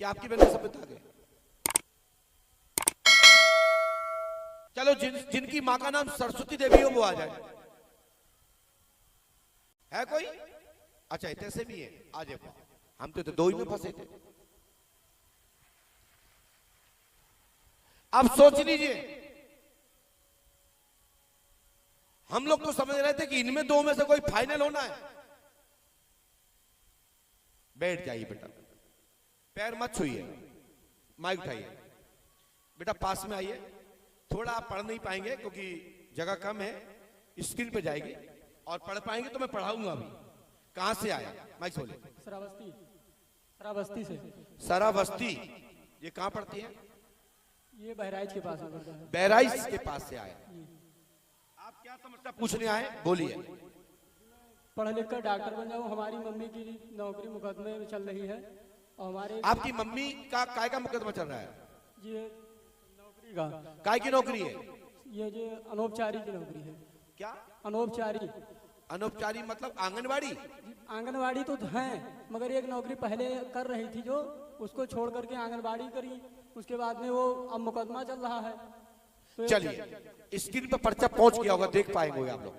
कि आपकी बहन सब बता गए। चलो जिनकी मां का नाम सरस्वती देवी हो वो आ जाए। है कोई? अच्छा ऐसे भी है, आ जाए। हम तो दो ही में फंसे थे। अब सोच लीजिए, हम लोग तो समझ रहे थे कि इनमें दो में से कोई फाइनल होना है। बैठ जाइए बेटा, पैर मत छूइए, माइक उठाइए। बेटा पास में आइए, थोड़ा आप पढ़ नहीं पाएंगे क्योंकि जगह कम है, स्क्रीन पे जाएगी और पढ़ पाएंगे तो मैं पढ़ाऊंगा अभी। कहां से आया? माइक बोले। सराबस्ती से। सराबस्ती, ये कहां पड़ती है? ये बहराइच के पास है। बहराइच के पास से आया। आप क्या समस्या पूछने आए, बोलिए। पढ़ लिख कर डॉक्टर बन जाऊं, हमारी मम्मी की नौकरी मुकदमे में चल रही है और हमारे। आपकी मम्मी का काय का मुकदमा चल रहा है? ये नौकरी का। काय की नौकरी है? ये जो अनौपचारी की नौकरी है। क्या अनौपचारी? अनौपचारी मतलब आंगनवाड़ी? आंगनवाड़ी तो है, मगर एक नौकरी पहले कर रही थी जो, उसको छोड़ करके आंगनवाड़ी करी, उसके बाद में वो अब मुकदमा चल रहा है। तो चलिए स्क्रीन पर पर्चा पहुंच गया होगा, देख पाएंगे आप लोग।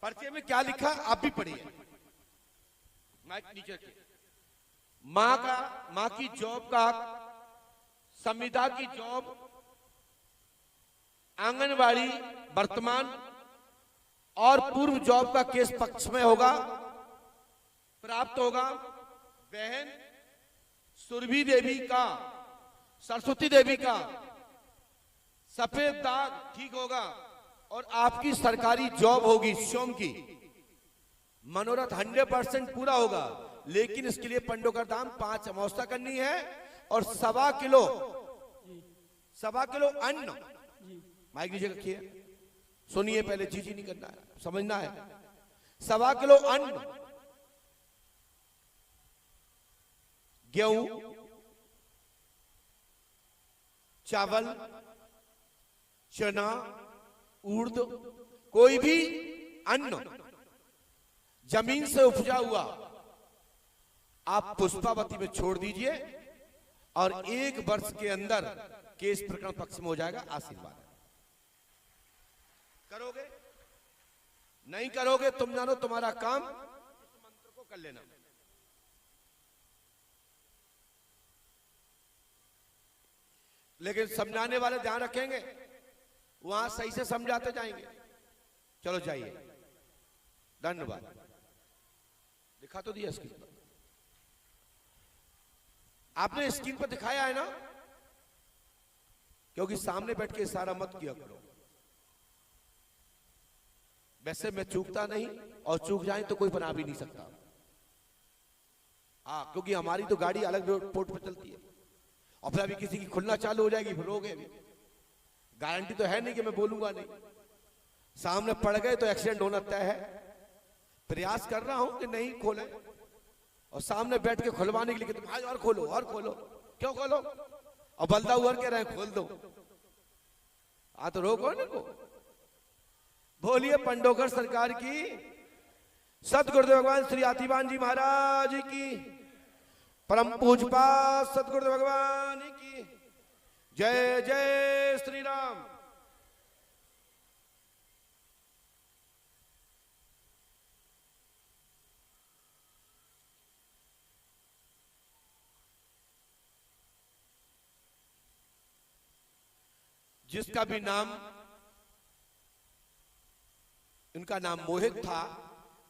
पर्चे में क्या लिखा आप भी पढ़िए। माइक नीचे रखिए। माँ की जॉब का, संविदा की जॉब, आंगनवाड़ी वर्तमान और पूर्व जॉब का केस पक्ष में होगा, प्राप्त होगा बहन सुरभि देवी का, सरस्वती देवी का सफेद दाग ठीक होगा और आपकी सरकारी जॉब होगी स्वयं की। मनोरथ 100% पूरा होगा, लेकिन इसके लिए पंडों का दाम 5 अमावस्या करनी है और 1.25 किलो अन्न। माइक नीचे रखिए, सुनिए पहले, जी नहीं करना है, समझना है। 1.25 किलो अन्न, गेहूं, चावल, चना, उड़द, कोई भी अन्न जमीन से उपजा हुआ आप पुष्पावती में छोड़ दीजिए और 1 वर्ष के अंदर केस प्रकरण पक्ष में हो जाएगा। आशीर्वाद करोगे? नहीं करोगे तुम जानो तुम्हारा काम, इस मंत्र को कर लेना। लेकिन समझाने वाले ध्यान रखेंगे, वहां सही से समझाते जाएंगे। चलो जाइए, धन्यवाद। दिखा तो दिया स्क्रीन पर, आपने स्क्रीन पर दिखाया है ना, क्योंकि सामने बैठ के इशारा मत किया करो। वैसे मैं चूकता नहीं, और चूक जाए तो कोई बना भी नहीं सकता। हाँ, क्योंकि हमारी तो गाड़ी अलग पोर्ट पर चलती है और फिर अभी किसी की खुलना चालू हो जाएगी, फिर रोगे भी। गारंटी तो है नहीं कि मैं बोलूंगा नहीं, सामने पड़ गए तो एक्सीडेंट होना तय है। प्रयास कर रहा हूं कि नहीं खोले, और सामने बैठ के खुलवाने के लिए तुम आज और खोलो और खोलो, क्यों खोलो? और बलदा हुआ कह रहे हैं खोल दो, आ तो रोको ना को। बोलिए पंडोकर सरकार की, सतगुरुदेव भगवान श्री आतिबान जी महाराज की, परम पूजपात सतगुरुदेव भगवान की जय। जय श्री राम। जिसका भी नाम, इनका नाम मोहित था,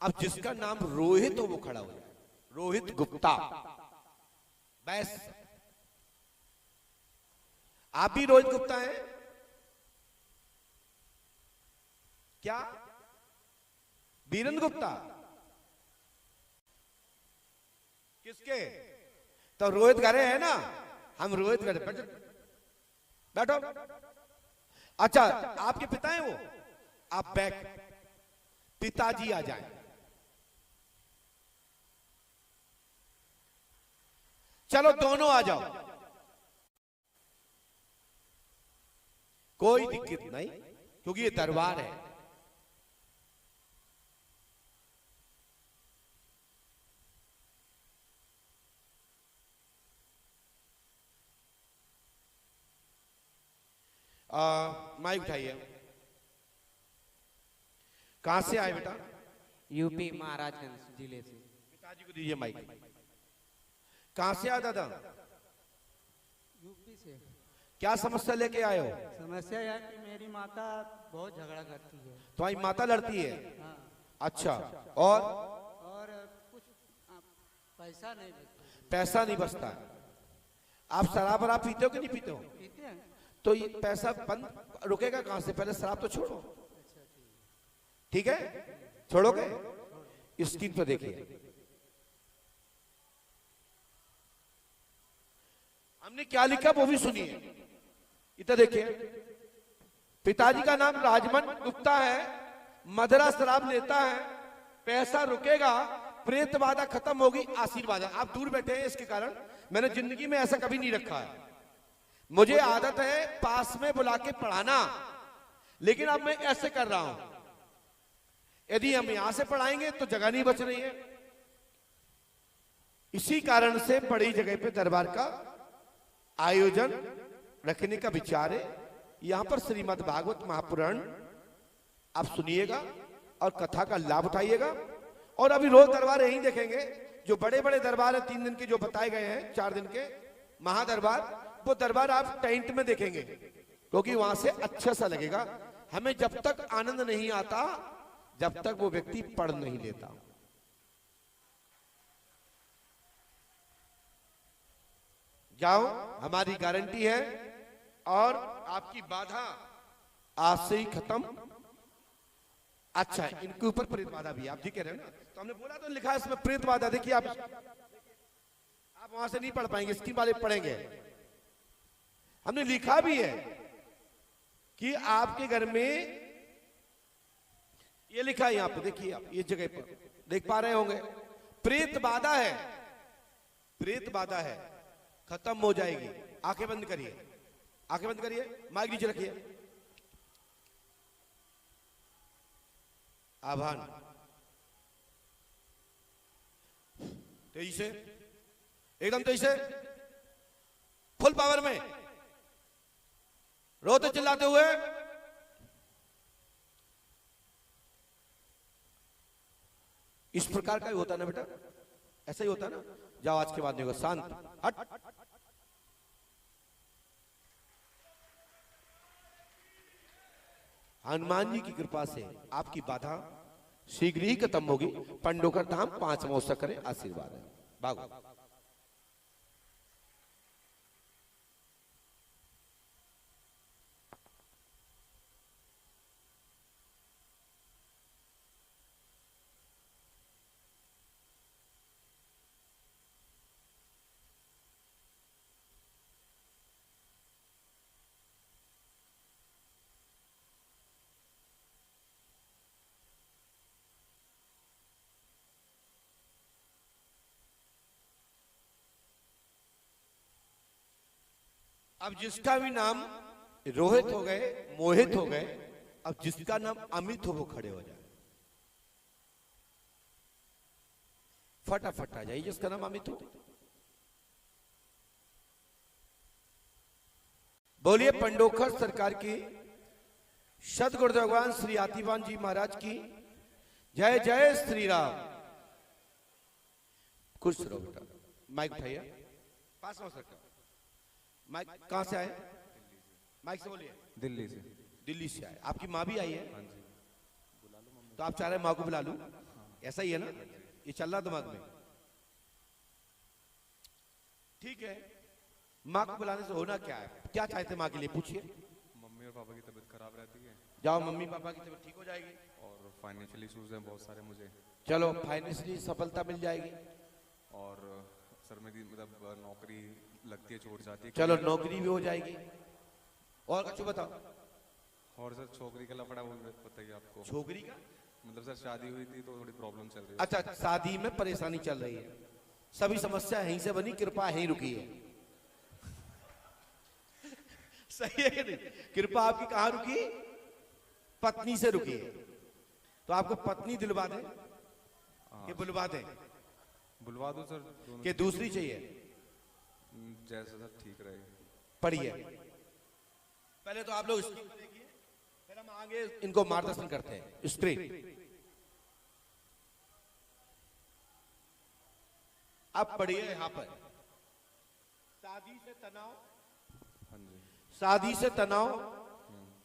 अब जिसका नाम रोहित हो वो खड़ा हो जाए। रोहित गुप्ता, बस। आप भी रोहित गुप्ता हैं क्या? वीरेंद्र गुप्ता किसके? तो रोहित घरे है ना, हम रोहित घरे। बैठो। अच्छा, आपके पिता हैं वो? आप बैक, पिताजी आ जाएं। चलो दोनों आ जाओ, कोई दिक्कत नहीं, क्योंकि ये दरबार है। माइक उठाइए। कहां से आए बेटा? यूपी महाराजगंज जिले से। पिताजी को दीजिए माइक। कहां से आए दादा? यूपी से। क्या समस्या लेके आए हो? समस्या यह है कि मेरी माता बहुत झगड़ा करती है। तुम्हारी माता लड़ती है? हाँ। अच्छा। और कुछ पैसा नहीं बचता। पैसा नहीं बचता है। आप शराब वराब पीते हो कि नहीं पीते हो? पीते हैं। तो ये पैसा बंद रुकेगा कहां से? पहले शराब तो छोड़ो। ठीक है, छोड़ोगे? स्क्रीन पर देखिए, हमने क्या लिखा वो भी सुनिए। इधर देखिए, पिताजी का नाम राजमन गुप्ता है, मदरा शराब लेता है, पैसा रुकेगा, प्रेत बाधा खत्म होगी, आशीर्वाद। आप दूर बैठे हैं इसके कारण मैंने जिंदगी में ऐसा कभी नहीं रखा है। मुझे आदत है पास में बुला के पढ़ाना, लेकिन अब मैं ऐसे कर रहा हूं। यदि हम यहां से पढ़ाएंगे तो जगह नहीं बच रही है, इसी कारण से बड़ी जगह पे दरबार का आयोजन रखने का विचार है। यहां पर श्रीमद् भागवत महापुराण आप सुनिएगा और कथा का लाभ उठाइएगा। और अभी रोज दरबार यही देखेंगे, जो बड़े बड़े दरबार है 3 दिन के जो बताए गए हैं, 4 दिन के महादरबार, वो दरबार आप टेंट में देखेंगे, क्योंकि वहां से अच्छा सा लगेगा। हमें जब तक आनंद नहीं आता, जब तक वो व्यक्ति पढ़ नहीं लेता। जाओ, हमारी गारंटी है और आपकी बाधा आज से ही खत्म। अच्छा, इनके ऊपर प्रेत बाधा भी, आप जी कह रहे हैं ना, तो हमने बोला तो लिखा है इसमें प्रेत बाधा। देखिए आप वहां से नहीं पढ़ पाएंगे, स्कीम वाले पढ़ेंगे। हमने लिखा भी है कि आपके घर में, ये लिखा है यहां पे, देखिए आप ये जगह पर देख पा रहे होंगे, प्रेत बाधा है, प्रेत बाधा है, खत्म हो जाएगी। आंखें बंद करिए, आंखें बंद करिए, माइक नीचे रखिए। आभान तेजी से, एकदम तेजी से, फुल पावर में, रोते चिल्लाते हुए। इस प्रकार का ही होता है ना बेटा, ऐसा ही होता है ना। जाओ, आज के बाद नहीं होगा, शांत, हट। हनुमान जी की कृपा से आपकी बाधा शीघ्र ही खत्म होगी। पंडोकर धाम 5 महोत्सव करें, आशीर्वाद है। भागो। अब जिसका भी नाम रोहित हो गए, मोहित हो गए, अब जिसका नाम अमित हो वो खड़े हो जाए, फटाफट आ जाइए जिसका नाम अमित हो। बोलिए पंडोखर सरकार की, सतगुरु भगवान श्री आतिवान जी महाराज की जय। जय श्री राम। खुश रहो बेटा। माइक उठाइए, पास हो सकता। माइक कहां से आए? माइक से बोलिए। दिल्ली से। दिल्ली से आए। आपकी माँ भी आई है? तो आप चाह रहे माँ को बुला लूं? ऐसा ही है ना, ये चल रहा दिमाग में। ठीक है, माँ को बुलाने से होना क्या है? क्या चाहते माँ के लिए, पूछिए। मम्मी और पापा की तबीयत खराब रहती है। जाओ, मम्मी पापा की तबीयत ठीक हो जाएगी। और फाइनेंशियल इश्यूज हैं बहुत सारे मुझे। चलो, फाइनेंशियली सफलता मिल जाएगी। और सर मेरी मतलब नौकरी लगती है, छूट जाती है। चलो, नौकरी भी हो जाएगी। और कुछ बताओ। और सर छोकरी का लफड़ा वो बताइए आपको। छोकरी का मतलब सर शादी हुई थी तो थोड़ी प्रॉब्लम चल रही है। अच्छा, शादी में परेशानी चल रही है। सभी समस्या यहीं से बनी, कृपा यहीं रुकी है। सही है कि नहीं? कृपा आपकी कहां रुकी? पत्नी से रुकी है। तो आपको पत्नी दिलवा दें कि बुलवा दें? बुलवा दो सर, दोनों कि दूसरी चाहिए? जैसा सर ठीक रहे। पढ़िए। पहले तो आप लोग स्क्रीन पे देखिए, फिर हम आगे इनको मार्गदर्शन करते हैं। स्क्रीन अब पढ़िए यहां पर, शादी से तनाव, हाँ जी। शादी से तनाव,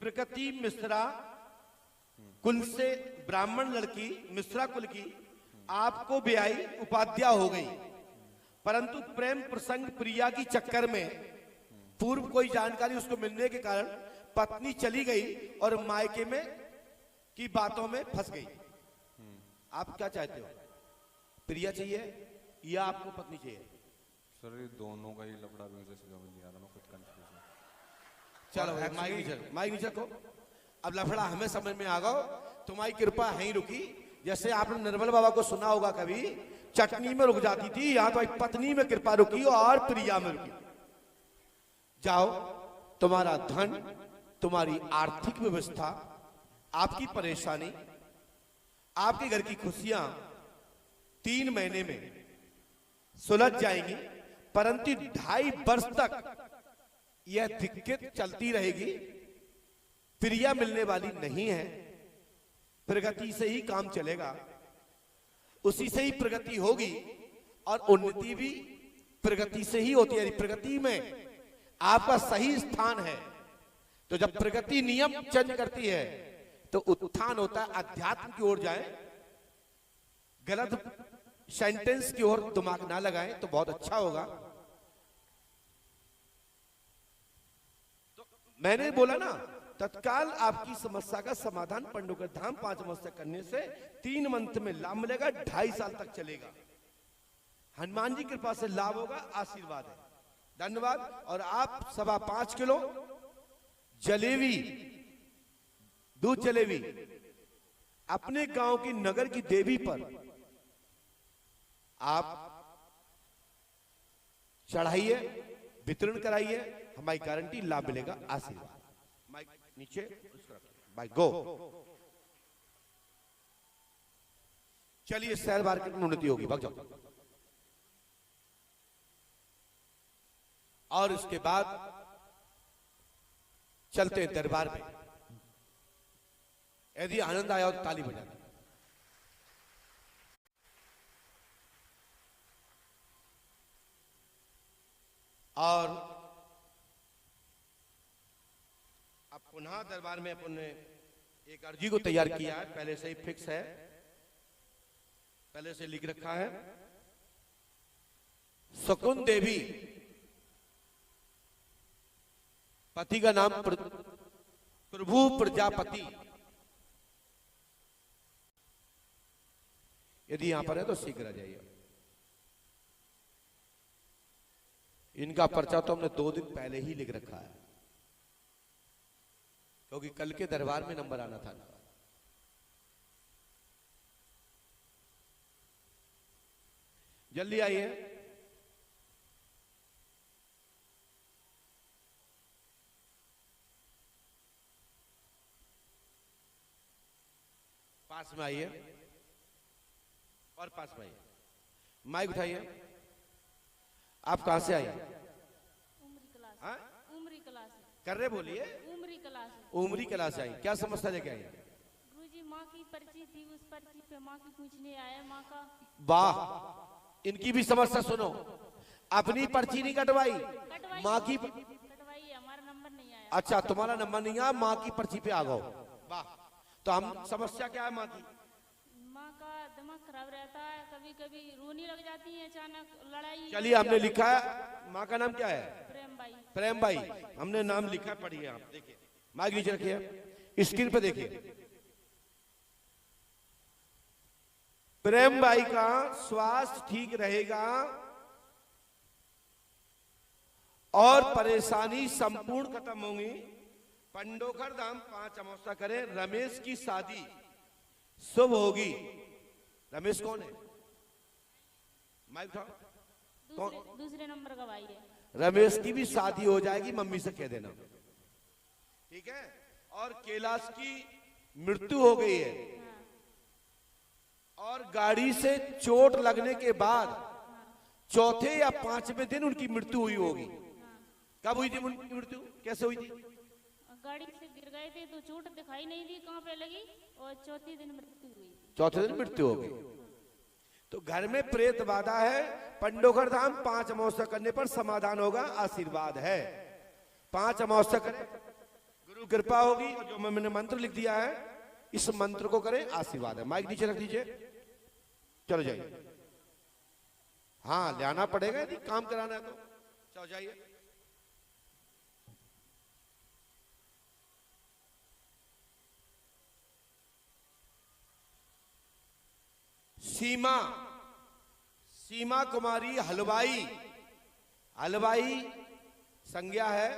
प्रकृति मिश्रा कुल से ब्राह्मण लड़की, मिश्रा कुल की आपको ब्याही उपाध्याय हो गई, परंतु प्रेम प्रसंग प्रिया की चक्कर में पूर्व कोई जानकारी उसको मिलने के कारण पत्नी चली गई और मायके में की बातों में फंस गई। आप क्या चाहते हो, प्रिया चाहिए या आपको पत्नी चाहिए? सर ये दोनों का ही लफड़ा भी मुझे समझ नहीं आ रहा, मैं खुद कंफ्यूज हूँ। चलो माइक नीचे को। अब लफड़ा हमें समझ में आ गया, तुम्हारी कृपा है ही रुकी। जैसे आपने निर्मल बाबा को सुना होगा कभी, चटनी में रुक जाती थी, यहां तो पत्नी में कृपा रुकी और प्रिया में रुकी। जाओ, तुम्हारा धन, तुम्हारी आर्थिक व्यवस्था, आपकी परेशानी, आपके घर की खुशियां 3 महीने में सुलझ जाएंगी, परंतु 2.5 वर्ष तक यह दिक्कत चलती रहेगी। प्रिया मिलने वाली नहीं है, प्रगति से ही काम चलेगा, उसी से ही प्रगति होगी और उन्नति भी प्रगति से ही होती है। प्रगति में आपका सही स्थान है, तो जब प्रगति नियम चेंज करती है तो उत्थान होता है। अध्यात्म की ओर जाए, गलत सेंटेंस की ओर दिमाग ना लगाएं तो बहुत अच्छा होगा। तो मैंने बोला ना, तत्काल आपकी समस्या का समाधान पंडोकर धाम 5 अमावस्या करने से 3 मंथ में लाभ मिलेगा, 2.5 साल तक चलेगा। हनुमान जी कृपा से लाभ होगा, आशीर्वाद है। धन्यवाद। और आप 5.25 किलो जलेबी, दूध जलेबी अपने गांव की नगर की देवी पर आप चढ़ाइए, वितरण कराइए, हमारी गारंटी लाभ मिलेगा, आशीर्वाद। माइक नीचे, बाय गो। चलिए, शेयर मार्केट में उन्नति होगी, भाग जाओ। और इसके बाद चलते हैं दरबार में। यदि आनंद आया तो ताली बजा। और अब पुनः दरबार में अपन ने एक अर्जी को तैयार किया है, पहले से ही फिक्स है, पहले से लिख रखा है। शकुन देवी, पति का नाम प्रभु प्रजापति। यदि यहां पर है तो शीघ्र आ जाइए। इनका पर्चा तो हमने 2 दिन पहले ही लिख रखा है, क्योंकि कल के दरबार में नंबर आना था। जल्दी आइए। पास में आइए और पास में आइए। माइक उठाइए। आप कहां से आइए? उमरी कला से। हाँ? उमरी कला से। कर रहे बोलिए। उमरी कला से। उमरी कला से आई, क्या समस्या लेके आई? गुरुजी, माँ की पर्ची थी, उस पर्ची पे माँ की पूछने आया, माँ का। वाह, इनकी भी समस्या सुनो। अपनी पर्ची नहीं कटवाई, माँ की कटवाई, हमारा नंबर नहीं आया। अच्छा, तुम्हारा नंबर नहीं आया, माँ की पर्ची पे आ गओ। वाह, तो हम समस्या क्या है माँ की? माँ का दिमाग खराब रहता है, कभी कभी रोने लग जाती है, अचानक लड़ाई। चलिए, हमने लिखा है, माँ का नाम क्या है? प्रेम भाई। प्रेम भाई, हमने नाम लिखा, पढ़िए आप। देखिए, माइक नीचे रखिए, स्क्रीन पे देखिए। प्रेम भाई का स्वास्थ्य ठीक रहेगा और परेशानी संपूर्ण खत्म होंगी। पंडोखर धाम 5 अमावस्या करें, रमेश की शादी शुभ होगी। रमेश कौन है? माइक उठाओ। दूसरे नंबर का भाई है। रमेश की भी शादी हो जाएगी, मम्मी से कह देना, ठीक है। और कैलाश की मृत्यु हो गई है, और गाड़ी से चोट लगने के बाद 4थे या 5वें दिन उनकी मृत्यु हुई होगी। कब हुई थी उनकी मृत्यु, कैसे हुई थी? गाड़ी से गिर गए थे तो चोट दिखाई नहीं दी कहाँ पे लगी और चौथे दिन मृत्यु हुई थी। चौथे दिन मृत्यु हो गई। तो घर में प्रेत बाधा है, पंडोखर धाम 5 अमावस्या करने पर समाधान होगा, आशीर्वाद है। 5 अमावस्या करें, गुरु कृपा होगी। और जो मैंने मंत्र लिख दिया है इस मंत्र को करें, आशीर्वाद है। माइक नीचे रख दीजिए, चलो जाइए। हाँ, ले आना पड़ेगा यदि काम कराना है तो। चलो जाइए। सीमा कुमारी हलवाई, हलवाई संज्ञा है,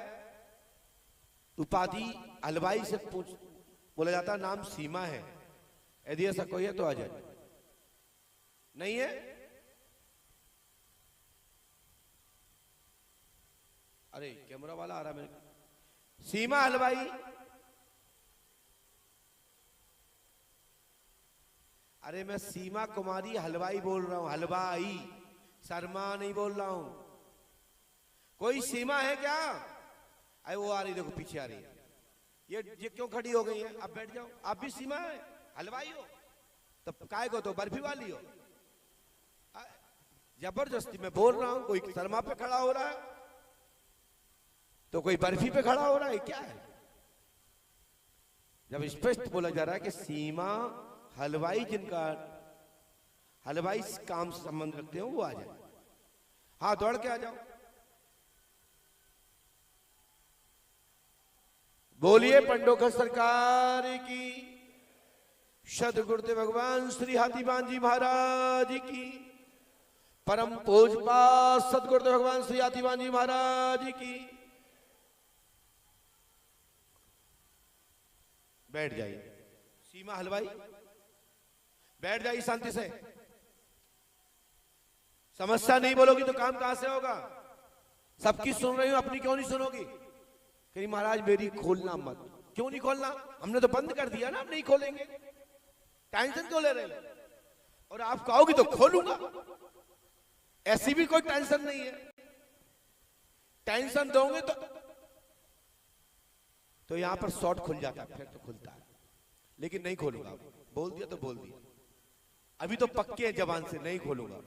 उपाधि हलवाई से बोला जाता है, नाम सीमा है। यदि ऐसा कोई है तो आ जाए। नहीं है? अरे कैमरा वाला आ रहा मेरे। सीमा हलवाई, अरे मैं सीमा कुमारी हलवाई बोल रहा हूं, हलवाई, शर्मा नहीं बोल रहा हूं। कोई सीमा है क्या? अरे वो आ रही, देखो पीछे आ रही है। ये क्यों खड़ी हो गई है? आप बैठ जाओ। आप भी सीमा है, हलवाई हो, तब काय को तो बर्फी वाली हो। जबरदस्ती मैं बोल रहा हूं, कोई शर्मा पे खड़ा हो रहा है तो कोई बर्फी पे खड़ा हो रहा है, क्या है? जब स्पष्ट बोला जा रहा है कि सीमा हलवाई, जिनका हलवाई काम से संबंध रखते हो वो आ जाए। हाँ, दौड़ के आ जाओ। बोलिए पंडोखर सरकार की, सद्गुरुदेव भगवान श्री हाथीवान जी महाराज की, परम पूज्यपाद सद्गुरुदेव भगवान श्री हाथीवान जी महाराज की। बैठ जाइए। सीमा हलवाई, बैठ जाइए शांति से। समस्या नहीं बोलोगी तो काम कहां से होगा? सबकी सुन रही हूं, अपनी क्यों नहीं सुनोगी? कहीं महाराज मेरी खोलना मत। क्यों नहीं खोलना? हमने तो बंद कर दिया ना, हम नहीं खोलेंगे। टेंशन क्यों ले रहे हो? और आप कहोगी तो खोलूंगा, ऐसी भी कोई टेंशन नहीं है। टेंशन दोगे तो यहां पर शॉर्ट खुल जाता है, फिर तो खुलता है। लेकिन नहीं खोलूंगा, बोल दिया तो बोल दिया। अभी तो पक्के हैं जबान से, नहीं खोलूंगा।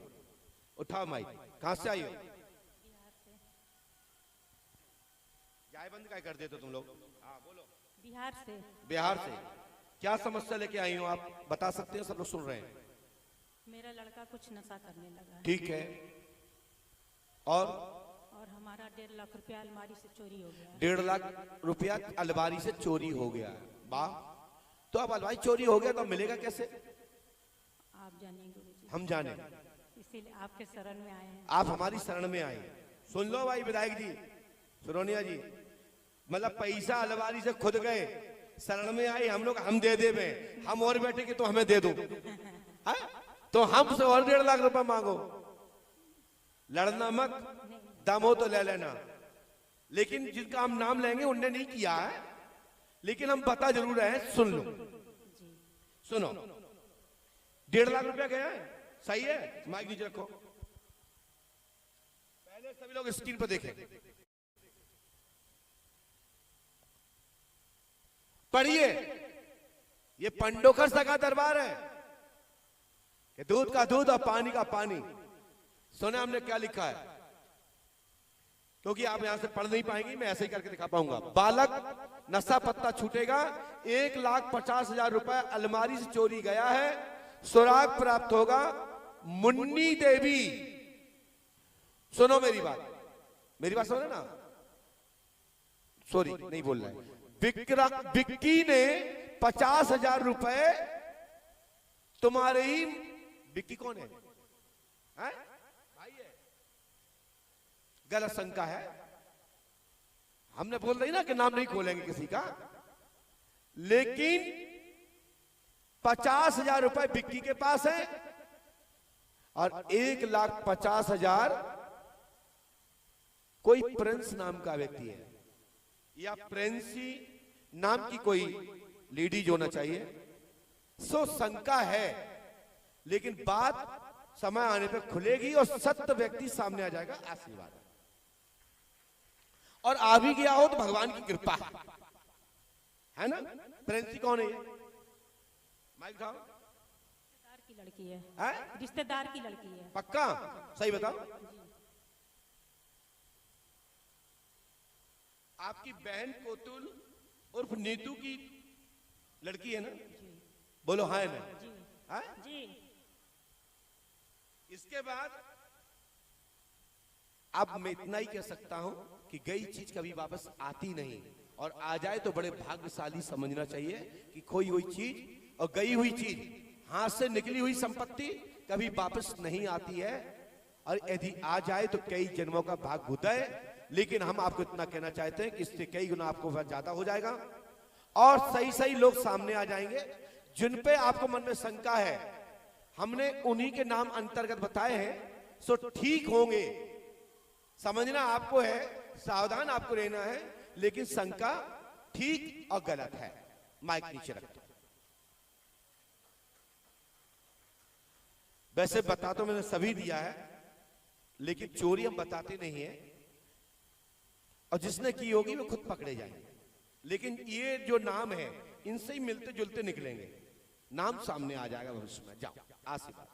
उठाओ माइक। कहां से आई हो? जाए बंद क्या कर देते तुम लोग? हाँ बोलो। बिहार से। बिहार से क्या समस्या लेके आई हो आप? बता सकते हैं, सब लोग सुन रहे हैं। मेरा लड़का कुछ नशा करने लगा है। ठीक है। और हमारा 1.5 लाख रुपया अलमारी से चोरी हो गया। 1.5 लाख रुपया अलमारी से चोरी हो गया। वाह। तो अब अलमारी चोरी हो गया तो मिलेगा कैसे? आप जानिए गुरुजी। हम जाने, इसीलिए आपके शरण में आए हैं। आप हमारी शरण में आए। सुन लो भाई विधायक जी, सुरोनिया जी, मतलब पैसा अलमारी से खुद गए, शरण में आए हम लोग, हम दे देवे, हम और बैठे कि तो हमें दे दो। तो हमसे और 1.5 लाख रुपया मांगो। लड़ना मत, दम हो तो ले लेना। लेकिन जिनका हम नाम लेंगे उनने नहीं किया है, लेकिन हम बता जरूर रहे हैं। सुन लो, सुनो। 1.5 लाख रुपया गया है, सही है? माइक नीचे रखो। पहले सभी लोग स्क्रीन पर देखें, पढ़िए। ये पंडोखर सगा दरबार है कि दूध का दूध और पानी का पानी। सुने हमने क्या लिखा है? क्योंकि आप यहां से पढ़ नहीं पाएंगी, मैं ऐसे ही करके दिखा पाऊंगा। बालक नशा पत्ता छूटेगा, 1,50,000 रुपए अलमारी से चोरी गया है, सुराग प्राप्त होगा। मुन्नी देवी, सुनो मेरी बात, मेरी बात सुनो ना। सॉरी नहीं बोल रहा है। विक्की ने 50,000 रुपए तुम्हारे ही, विक्की कौन है? भाई है। गलत शंका है। हमने बोल रही ना कि नाम नहीं खोलेंगे किसी का, लेकिन 50,000 रुपए विक्की के पास है और 1,50,000 कोई प्रिंस नाम का व्यक्ति है, या प्रिंसी नाम की कोई लेडीज होना चाहिए। सो शंका है, लेकिन बात समय आने पर खुलेगी और सत्य व्यक्ति सामने आ जाएगा। आशीर्वाद। और आ भी गया हो तो भगवान की कृपा है। है ना? प्रेंसी कौन है ये? माइक उठाओ। रिश्तेदार की लड़की है। है? रिश्तेदार की लड़की है। पक्का? सही बताओ। आपकी बहन कोतुल उर्फ नीतू की लड़की है ना? बोलो हाँ है ना? है? जी। इसके बाद अब मैं इतना ही कह सकता हूं कि गई चीज कभी वापस आती नहीं, और आ जाए तो बड़े भाग्यशाली समझना चाहिए कि खोई हुई चीज और गई हुई चीज, हाथ से निकली हुई संपत्ति कभी वापस नहीं आती है, और यदि आ जाए तो कई जन्मों का भाग होता है। लेकिन हम आपको इतना कहना चाहते हैं कि इससे कई गुना आपको ज्यादा हो जाएगा, और सही सही लोग सामने आ जाएंगे जिन पे आपको मन में शंका है। हमने उन्हीं के नाम अंतर्गत बताए हैं, सो ठीक होंगे। समझना आपको है, सावधान आपको रहना है, लेकिन शंका ठीक और गलत है। माइक नीचे रख दो। वैसे बता तो मैंने सभी दिया है, लेकिन चोरी हम बताते नहीं है, और जिसने की होगी वो खुद पकड़े जाएंगे। लेकिन ये जो नाम है इनसे ही मिलते जुलते निकलेंगे, नाम सामने आ जाएगा भविष्य में। जाओ आशीर्वाद।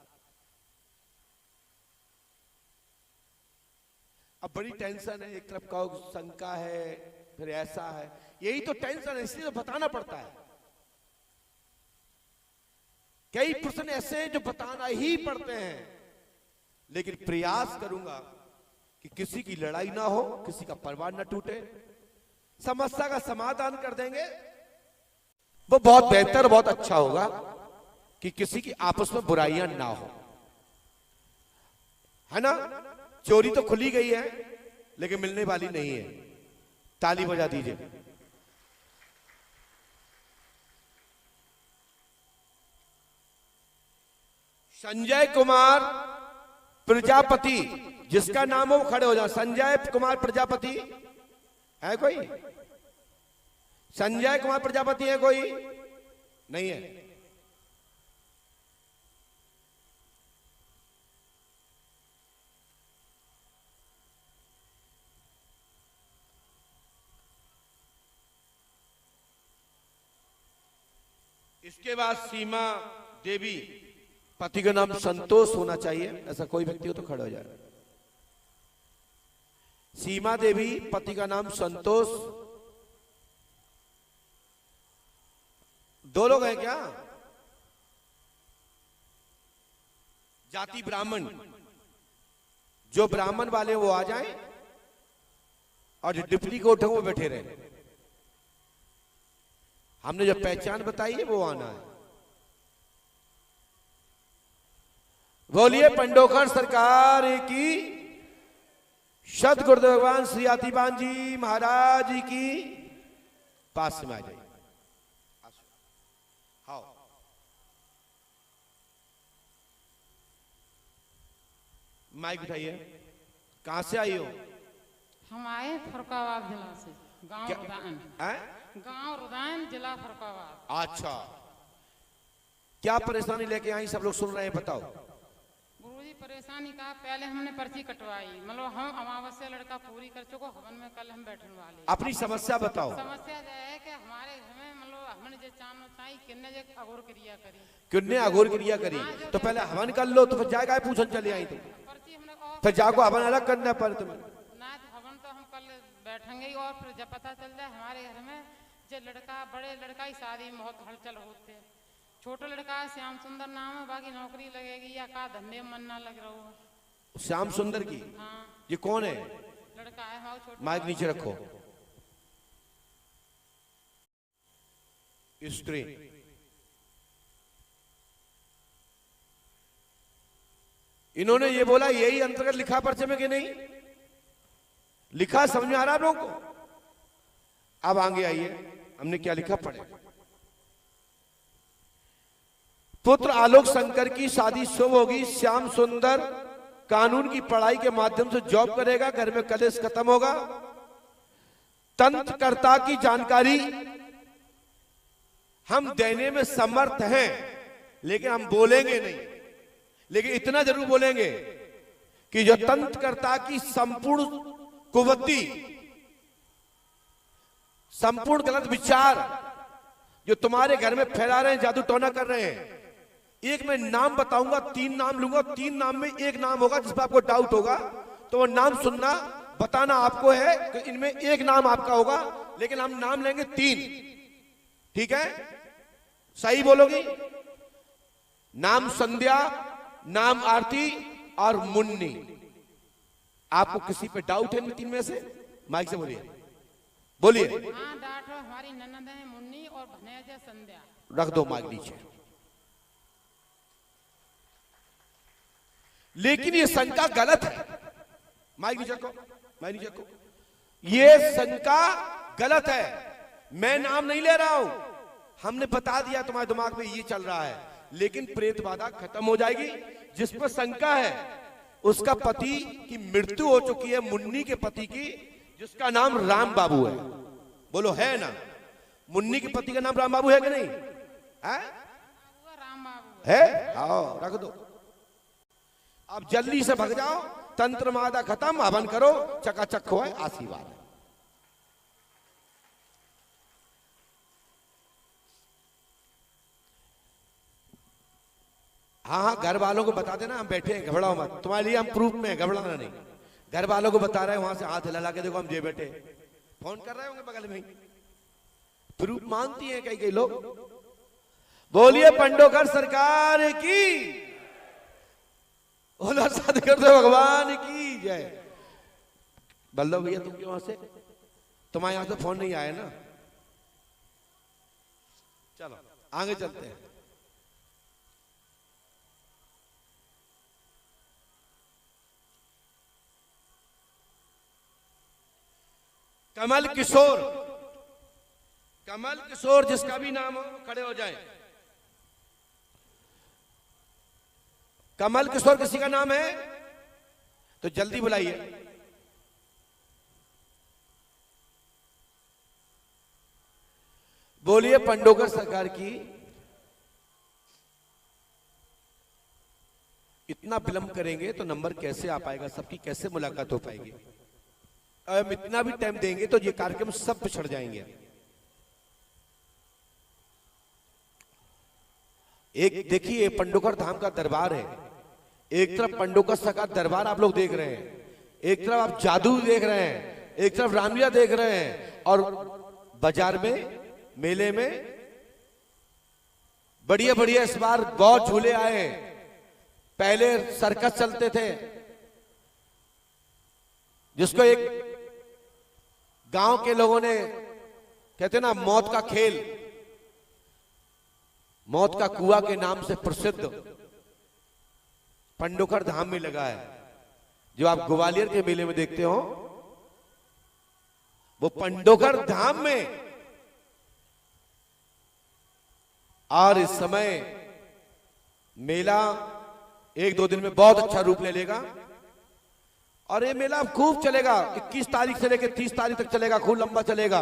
अब बड़ी टेंशन है, एक तरफ का शंका है, फिर ऐसा है, यही तो टेंशन है, इसलिए तो बताना पड़ता है। कई प्रश्न ऐसे जो बताना ही पड़ते हैं, लेकिन प्रयास करूंगा कि किसी की लड़ाई ना हो, किसी का परिवार ना टूटे, समस्या का समाधान कर देंगे। वो बहुत बेहतर, बहुत अच्छा होगा कि किसी की आपस में बुराइयां ना हो, है ना? चोरी तो खुली गई है, लेकिन मिलने वाली नहीं है। ताली बजा दीजिए। संजय कुमार प्रजापति, जिसका नाम हो वो खड़े हो जाओ। संजय कुमार प्रजापति है कोई? संजय कुमार प्रजापति है कोई? नहीं है। इसके बाद सीमा देवी, पति का नाम संतोष होना चाहिए, ऐसा कोई व्यक्ति हो तो खड़ा हो जाए। सीमा देवी, पति का नाम संतोष। दो लोग हैं क्या? जाति ब्राह्मण, जो ब्राह्मण वाले वो आ जाएं, और जो डुप्लीकेट है वो बैठे रहे। हमने जो पहचान बताई है वो आना है। बोलिए पंडोखर सरकार की, सत गुरुदेव भगवान श्री आतिबान जी महाराज की। पास में आ जाइए। हाँ, माइक उठाइए। कहां से आई हो? हम आए फरुखाबाद जिला से, गांव रुदान। गांव रुदान, जिला फरुखाबाद। अच्छा, क्या परेशानी लेके आई? सब लोग सुन रहे हैं, बताओ। गुरुजी परेशानी का, पहले हमने पर्ची कटवाई, मतलब हम अमावस्या लड़का पूरी कर चुको, हवन में कल हम बैठने वाले। अपनी समस्या बताओ। समस्या यह है कि हमारे घर में मतलब हमने जो चांद चाहिए किन्ने जो अघोर क्रिया करी, किन्ने अघोर क्रिया करी, तो पहले हवन कर लो, तो फिर जाएगा पूछन चले आई। तो पर्ची हमने और फिर जाको हवन अलग करना पड़े तुम्हें ना, हवन तो हम कल बैठेंगे ही, और फिर जब पता चल जाए हमारे घर में जो लड़का, बड़े लड़का की शादी में बहुत हलचल होते है, छोटा लड़का है श्याम सुंदर नाम है, बाकी नौकरी लगेगी या का धंधे मन ना लग रहा हो। श्याम सुंदर की? हाँ, ये कौन है? लड़का है हमारा छोटा। माइक नीचे रखो। स्त्री, इन्होंने ये बोला, यही अंतर्गत लिखा पर्चे में कि नहीं लिखा? समझ में आ रहा आप लोगों को? अब आगे आइए, हमने क्या लिखा पढ़े। पुत्र आलोक शंकर की शादी शुभ होगी, श्याम सुंदर कानून की पढ़ाई के माध्यम से जॉब करेगा, घर में कलेश खत्म होगा। तंत्रकर्ता की जानकारी हम देने में समर्थ हैं, लेकिन हम बोलेंगे नहीं। लेकिन इतना जरूर बोलेंगे कि जो तंत्रकर्ता की संपूर्ण कुवृत्ति, संपूर्ण गलत विचार जो तुम्हारे घर में फैला रहे हैं, जादू टोना कर रहे हैं। एक मैं नाम बताऊंगा, 3 नाम लूंगा, 3 नाम में एक नाम होगा जिस पर आपको डाउट होगा, तो वो नाम सुनना, बताना आपको है कि इनमें एक नाम आपका होगा, लेकिन हम नाम लेंगे 3। ठीक है? सही बोलोगी? नाम संध्या, नाम आरती और मुन्नी। आपको किसी पे डाउट है इन 3 में से? माइक से बोलिए, बोलिए। हाँ डांटो, हमारी ननद है मुन्नी और भनेज है संध्या। रख दो माइक नीचे। लेकिन ये शंका गलत है। माइक नीचे रखो, माइक नीचे रखो। ये शंका गलत है। मैं नाम नहीं ले रहा हूं, हमने बता दिया तुम्हारे दिमाग में ये चल रहा है, लेकिन प्रेत बाधा खत्म हो जाएगी। जिस पर शंका है उसका पति की मृत्यु हो चुकी है, मुन्नी के पति की, जिसका नाम राम बाबू है। बोलो है ना? मुन्नी के पति का नाम राम बाबू है कि नहीं है? राम बाबू है? आओ रख दो। अब जल्दी से भग जाओ, तंत्र मादा खत्म, हवन करो, चकाचक हो आशीर्वाद। हाँ, घर वालों को बता देना हम बैठे हैं, घबराओ मत। तुम्हारे लिए हम प्रूफ में, घबराना नहीं। घर वालों को बता रहे हैं, वहां से हाथ हिला के देखो हम जे बैठे, फोन कर रहे होंगे बगल में ही। प्रूफ मांगती हैं कई लोग। बोलिए पंडोकर सरकार की, बोला सदगुरुदेव भगवान की जय। बल्लभ भैया तुम क्यों वहां से? तुम्हारे यहां से फोन नहीं आया ना? चलो आगे चलते हैं। कमल किशोर, कमल किशोर जिसका भी नाम हो खड़े हो जाए। कमल किशोर किसी का नाम है तो जल्दी बुलाइए। बोलिए पंडोकर सरकार की। इतना विलंब करेंगे तो नंबर कैसे आ पाएगा, सबकी कैसे मुलाकात हो पाएगी? हम इतना भी टाइम देंगे तो ये कार्यक्रम सब पिछड़ जाएंगे। एक देखिए पंडोकर धाम का दरबार है, एक तरफ पंडोकर सरकार दरबार आप लोग देख रहे हैं, एक तरफ आप जादू देख रहे हैं, एक तरफ रामलीला देख रहे हैं, और बाजार में, मेले में बढ़िया बढ़िया इस बार बहुत झूले आए हैं। पहले सर्कस चलते थे, जिसको एक गांव के लोगों ने कहते ना मौत का खेल, मौत का कुआं के नाम से प्रसिद्ध पंडोकर धाम में लगा है। जो आप ग्वालियर के मेले में देखते हो वो पंडोकर धाम में। और इस समय मेला 1-2 दिन में बहुत अच्छा रूप ले लेगा, और ये मेला खूब चलेगा। 21 तारीख से लेकर 30 तारीख तक चलेगा, खूब लंबा चलेगा।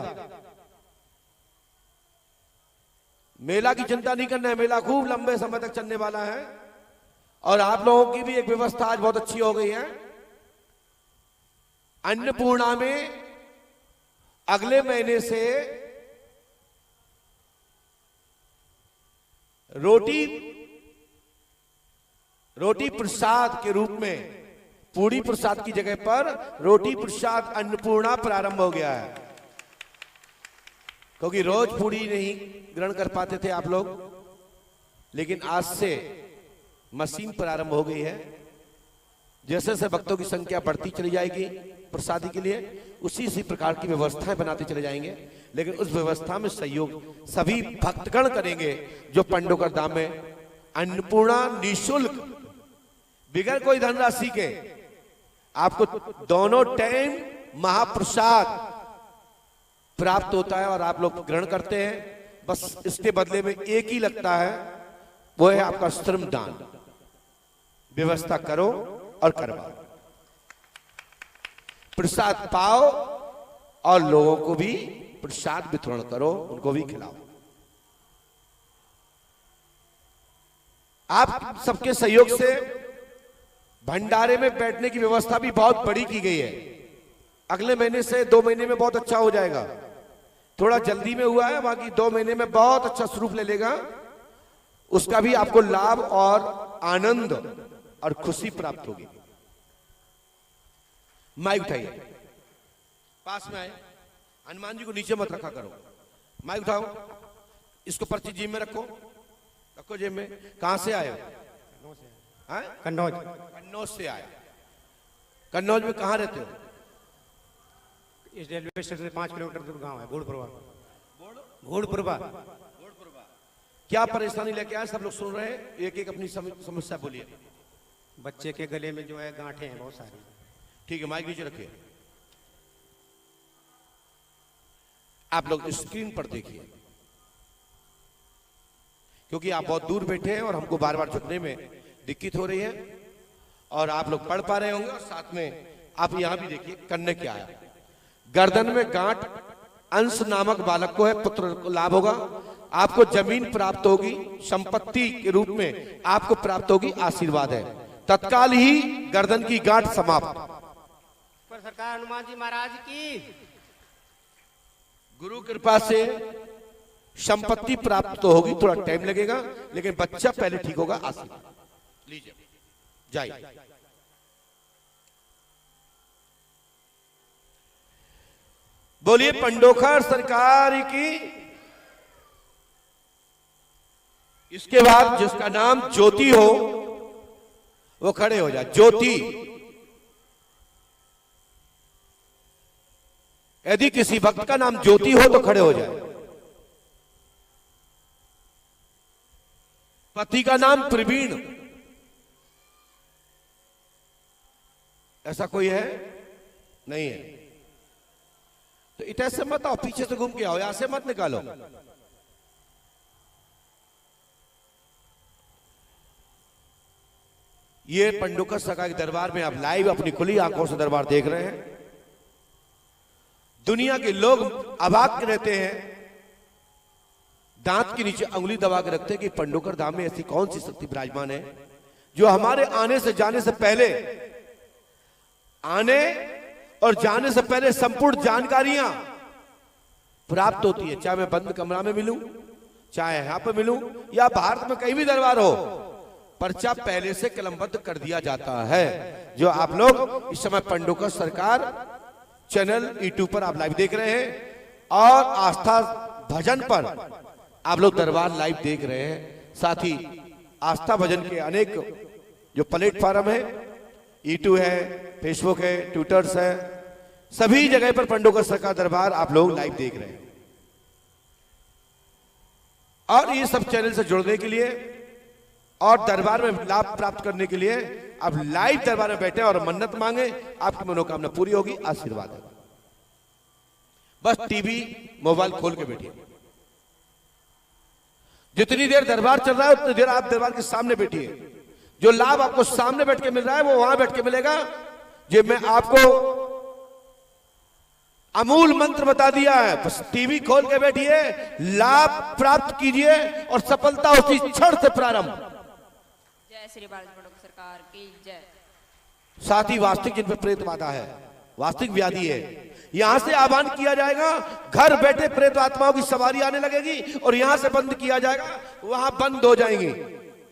मेला की चिंता नहीं करना है, मेला खूब लंबे समय तक चलने वाला है। और आप लोगों की भी एक व्यवस्था आज बहुत अच्छी हो गई है। अन्नपूर्णा में अगले महीने से रोटी प्रसाद के रूप में, पूरी प्रसाद की जगह पर रोटी प्रसाद अन्नपूर्णा प्रारंभ हो गया है। क्योंकि रोज पूरी नहीं ग्रहण कर पाते थे आप लोग, लेकिन आज से मशीन प्रारंभ हो गई है। जैसे जैसे भक्तों की संख्या बढ़ती चली जाएगी प्रसादी के लिए, उसी प्रकार की व्यवस्थाएं बनाते चले जाएंगे। लेकिन उस व्यवस्था में सहयोग सभी भक्तगण करेंगे जो पंडोकर धाम में अन्नपूर्णा निःशुल्क, बिगैर कोई धनराशि के आपको दोनों टाइम महाप्रसाद प्राप्त होता है और आप लोग ग्रहण करते हैं। बस इसके बदले में एक ही लगता है, वो है आपका श्रम दान। व्यवस्था करो और करवाओ, प्रसाद पाओ और लोगों को भी प्रसाद वितरण करो, उनको भी खिलाओ। आप सबके सहयोग से भंडारे में बैठने की व्यवस्था भी बहुत बड़ी की गई है। अगले महीने से 2 महीने में बहुत अच्छा हो जाएगा। थोड़ा जल्दी में हुआ है, बाकी 2 महीने में बहुत अच्छा स्वरूप ले लेगा। उसका भी आपको लाभ और आनंद और खुशी प्राप्त होगी। माइक उठाइए, पास में आए। हनुमान जी को नीचे मत रखा करो। माइक उठाओ, इसको पर्ची जेब में रखो, रखो जेब में। कहां से आए हो? कन्नौज। कन्नौज से आए। कन्नौज में कहां रहते हो? इस रेलवे स्टेशन से 5 किलोमीटर दूर गांव है, घोड़पुरवा। घोड़पुरवा। क्या परेशानी लेके आए? सब लोग सुन रहे हैं, एक एक अपनी समस्या बोलिए। बच्चे के गले में जो है गांठें हैं बहुत सारी। ठीक है, माइक नीचे रखिए। आप लोग स्क्रीन पर देखिए, क्योंकि आप बहुत दूर बैठे हैं और हमको बार बार झुकने में दिक्कत हो रही है, और आप लोग पढ़ पा रहे होंगे। और साथ में आप यहां भी देखिए, कन्ने क्या आया। गर्दन में गांठ, अंश नामक बालक को है, पुत्र को लाभ होगा। आपको जमीन प्राप्त होगी, संपत्ति के रूप में आपको प्राप्त होगी, आशीर्वाद है। तत्काल ही गर्दन की गांठ समाप्त। पर सरकार हनुमान जी महाराज की गुरु कृपा से संपत्ति प्राप्त तो होगी, थोड़ा टाइम लगेगा, लेकिन बच्चा पहले ठीक होगा। आशीर्वाद लीजिए, जाइए। बोलिए पंडोखर सरकार की। इसके बाद जिसका नाम ज्योति हो वो खड़े हो जाए। ज्योति, यदि किसी भक्त का नाम ज्योति हो तो खड़े हो जाए। पति का नाम प्रवीण, ऐसा कोई है? नहीं है। तो इधर से मत आओ, पीछे से घूम के आओ, यहां से मत निकालो। ये पंडोकर सरकार के दरबार में आप लाइव अपनी खुली आंखों से दरबार देख रहे हैं। दुनिया के लोग अवाक रहते हैं, दांत के नीचे अंगुली दबा के रखते हैं कि पंडोकर धाम में ऐसी कौन सी शक्ति विराजमान है जो हमारे आने से जाने से पहले, आने और जाने से पहले संपूर्ण जानकारियां प्राप्त होती है। चाहे मैं बंद कमरा में मिलूं, चाहे यहां पर मिलूं, या भारत में कहीं भी दरबार हो, पर्चा पहले से कलमबद्ध कर दिया जाता है। जो आप लोग इस समय पंडोकर सरकार चैनल यूट्यूब पर आप लाइव देख रहे हैं, और आस्था भजन पर आप लोग दरबार लाइव देख रहे हैं। साथ ही आस्था भजन के अनेक जो प्लेटफॉर्म है, यूट्यूब है, फेसबुक है, ट्विटर्स है, सभी जगह पर पंडोकर सरकार दरबार आप लोग लाइव देख रहे हैं। और ये सब चैनल से जुड़ने के लिए और दरबार में लाभ प्राप्त करने के लिए आप लाइव दरबार में बैठे और मन्नत मांगे, आपकी मनोकामना पूरी होगी, आशीर्वाद है। बस टीवी मोबाइल खोल के बैठिए। जितनी देर दरबार चल रहा है उतनी देर आप दरबार के सामने बैठिए। जो लाभ आपको सामने बैठ के मिल रहा है वो वहां बैठ के मिलेगा। जो मैं आपको अमूल मंत्र बता दिया है, बस टीवी खोल के बैठिए, लाभ प्राप्त कीजिए और सफलता उसी क्षण से प्रारंभ। जय श्री पंडोकर सरकार की जय। साथ ही वास्तविक जिन पर प्रेत बाधा है, वास्तविक व्याधि है, यहां से आह्वान किया जाएगा, घर बैठे प्रेत आत्माओं की सवारी आने लगेगी, और यहां से बंद किया जाएगा, वहां बंद हो जाएंगी,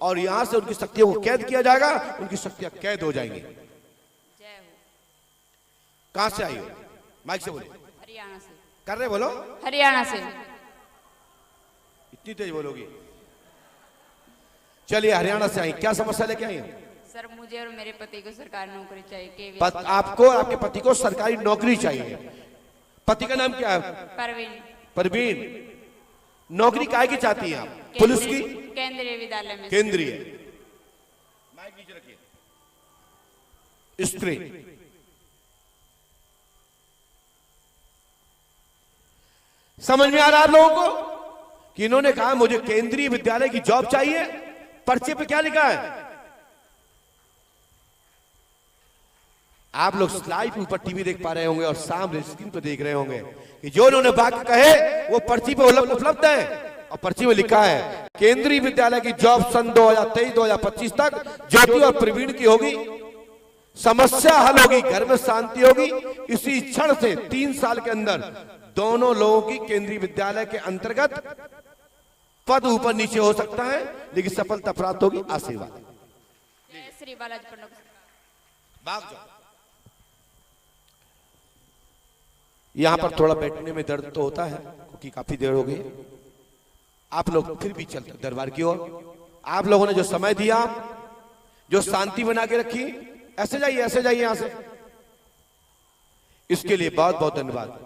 और यहां से उनकी शक्तियों को कैद किया जाएगा, उनकी शक्तियां कैद हो जाएंगी। जय हो। कहां से आई हो? माइक से बोलिए। हरियाणा से। कर रहे बोलो। हरियाणा से। इतनी तेज बोलोगी? चलिए, हरियाणा से आई, क्या समस्या लेके आई? सर मुझे और मेरे पति को सरकारी नौकरी चाहिए। आपको, आपके पति को सरकारी नौकरी चाहिए। पति का नाम क्या है? परवीन। परवीन। नौकरी काहे की चाहती हैं आप? पुलिस की? केंद्रीय विद्यालय में। केंद्रीय। माइक नीचे रखिए। स्त्री। समझ में आ रहा है आप लोगों को कि इन्होंने कहा मुझे केंद्रीय विद्यालय की जॉब चाहिए। पर्चे पे क्या लिखा है? आप लोग लाइव ऊपर टीवी देख पा रहे होंगे और सामने स्क्रीन पर देख रहे होंगे कि जो उन्होंने वाक्य कहे वो पर्ची पे उपलब्ध है, और पर्ची में लिखा है केंद्रीय विद्यालय की जॉब सन 2023-2025 तक ज्योति और प्रवीण की होगी, समस्या हल होगी, घर में शांति होगी। इसी क्षण से 3 साल के अंदर दोनों लोगों की केंद्रीय विद्यालय के अंतर्गत पद ऊपर नीचे हो सकता है, लेकिन सफलता प्राप्त होगी। आशीर्वाद। जय श्री बालाजी पंडोक सरकार। भाग जाओ। यहां पर थोड़ा बैठने में दर्द तो होता है क्योंकि काफी देर हो गई। आप लोग फिर भी चलते दरबार की ओर। आप लोगों ने जो समय दिया, जो शांति बना के रखी, ऐसे जाइए यहां से, इसके लिए बहुत बहुत धन्यवाद।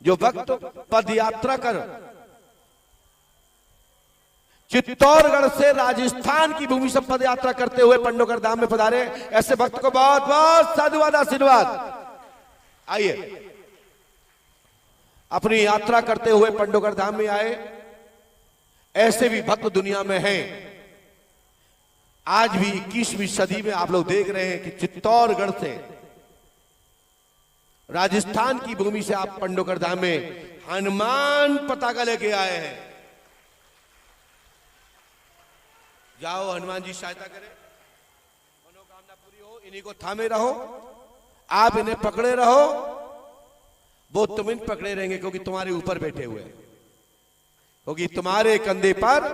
जो वक्त पद यात्रा कर चित्तौड़गढ़ से राजस्थान की भूमि से पद यात्रा करते हुए पंडोकर धाम में पधारे, ऐसे भक्त को बहुत बहुत साधुवाद आशीर्वाद। आइए, अपनी यात्रा करते हुए पंडोकर धाम में आए। ऐसे भी भक्त दुनिया में हैं। आज भी 21वीं सदी में आप लोग देख रहे हैं कि चित्तौड़गढ़ से राजस्थान की भूमि से आप पंडोकर धाम में हनुमान पताका लेके आए हैं। जाओ, हनुमान जी सहायता करें, मनोकामना पूरी हो। इन्हीं को थामे रहो, आप इन्हें पकड़े रहो, वो तुम इन पकड़े रहेंगे क्योंकि तुम्हारे ऊपर बैठे हुए हैं। क्योंकि तुम्हारे कंधे पर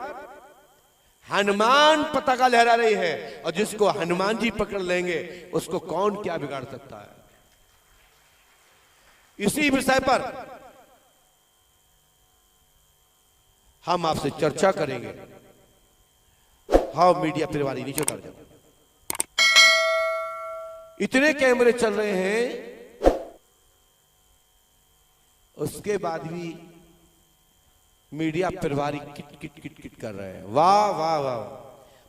हनुमान पताका लहरा रही है, और जिसको हनुमान जी पकड़ लेंगे उसको कौन क्या बिगाड़ सकता है। इसी विषय पर हम आपसे चर्चा करेंगे। हाँ मीडिया परिवारी, नीचे उतर जाओ। इतने कैमरे चल रहे हैं, उसके बाद भी मीडिया परिवारी किट किट किट किट कर रहे हैं। वाह वाह वाह।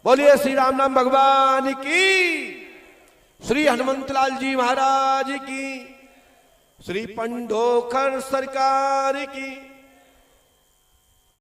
बोलिए श्री राम नाम भगवान की, श्री हनुमंतलाल जी महाराज की, श्री पंडोकर सरकार की।